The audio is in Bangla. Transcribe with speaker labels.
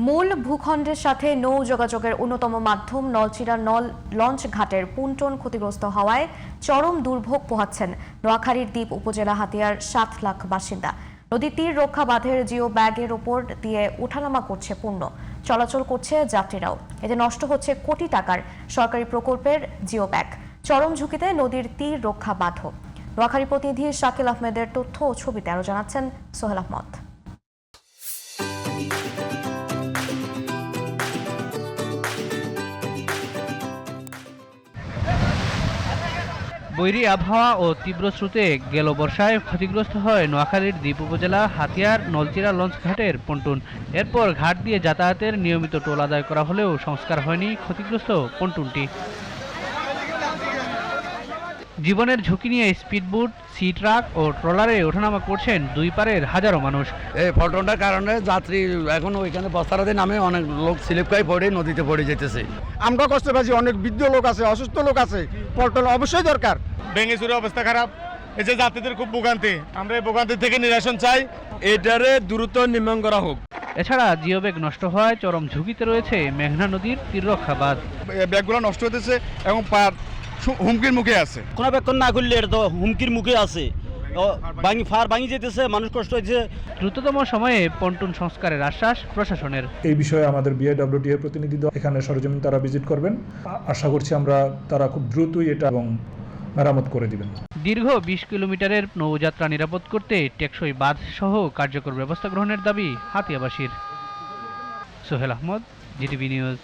Speaker 1: মূল ভূখণ্ডের সাথে নৌ যোগাযোগের অন্যতম মাধ্যম নলচিরা লঞ্চ ঘাটের পুন্টন ক্ষতিগ্রস্ত হওয়ায় চরম দুর্ভোগ পোহাচ্ছেন নোয়াখালীর দ্বীপ উপজেলা হাতিয়ার ৭ লাখ বাসিন্দা। নদীর তীর রক্ষা বাঁধের জিও ব্যাগের ওপর দিয়ে ওঠানামা করছে পণ্য, চলাচল করছে যাত্রীরাও। এতে নষ্ট হচ্ছে কোটি টাকার সরকারি প্রকল্পের জিও ব্যাগ। চরম ঝুঁকিতে নদীর তীর রক্ষা বাঁধও। নোয়াখালী প্রতিনিধি শাকিল আহমেদের তথ্য ও ছবিতে আরো জানাচ্ছেন সোহেল আহমদ।
Speaker 2: বৈরী আবহাওয়া ও তীব্র স্রোতে গেল বর্ষায় ক্ষতিগ্রস্ত হয় নোয়াখালীর দ্বীপ উপজেলা হাতিয়ার নলচিরা লঞ্চ ঘাটের পন্টুন। এরপর ঘাট দিয়ে যাতায়াতের নিয়মিত টোল আদায় করা হলেও সংস্কার হয়নি ক্ষতিগ্রস্ত পন্টুনটি। জীবনের ঝুঁকি নিয়ে স্পিডবোট, সি ট্রাক ও ট্রলারে ওঠানামা করছেন দুই পারের হাজারো মানুষ।
Speaker 3: এই পল্টনটার কারণে যাত্রী এখন ওইখানে বস্তারাতে নামে অনেক লোক স্লিপ খাই পড়ে নদীতে পড়ে যেতেছে।
Speaker 4: আমরা কষ্ট পাচ্ছি, অনেক বৃদ্ধ লোক আছে, অসুস্থ লোক আছে, পল্টন অবশ্যই দরকার।
Speaker 5: ভেঙে চুরে অবস্থা খারাপ, এই যে যাত্রীদের খুব ভোগান্তি, আমরা এই ভোগান্তি থেকে নিরসন চাই, এটারে দ্রুত নির্মাণ করা হোক।
Speaker 2: এছাড়া জিও ব্যাগ নষ্ট হওয়ায় চরম ঝুঁকিতে রয়েছে মেঘনা নদীর তীররক্ষা বাঁধ।
Speaker 5: ব্যাগগুলো নষ্ট হতেছে এবং হুমকির মুখে আছে।
Speaker 6: কোনো ব্যাগ না করলে এটা তো হুমকির মুখে আছে, ভাঙি যেতেছে, মানুষ কষ্ট হচ্ছে।
Speaker 2: দ্রুততম সময়ে পন্টুন সংস্কারের আশ্বাস প্রশাসনের।
Speaker 7: এই বিষয়ে আমাদের বিআইডব্লিউটি এর প্রতিনিধি দল এখানে সরেজমিন তারা ভিজিট করবেন। আশা করছি আমরা তারা খুব দ্রুতই এটা এবং মেরামত করে দিবেন।
Speaker 2: দীর্ঘ ২০ কিলোমিটারের নৌযাত্রা নিরাপদ করতে টেকসই বাঁধ সহ কার্যকর ব্যবস্থা গ্রহণের দাবি হাতিয়াবাসীর। Sohel Ahmed, GTV news.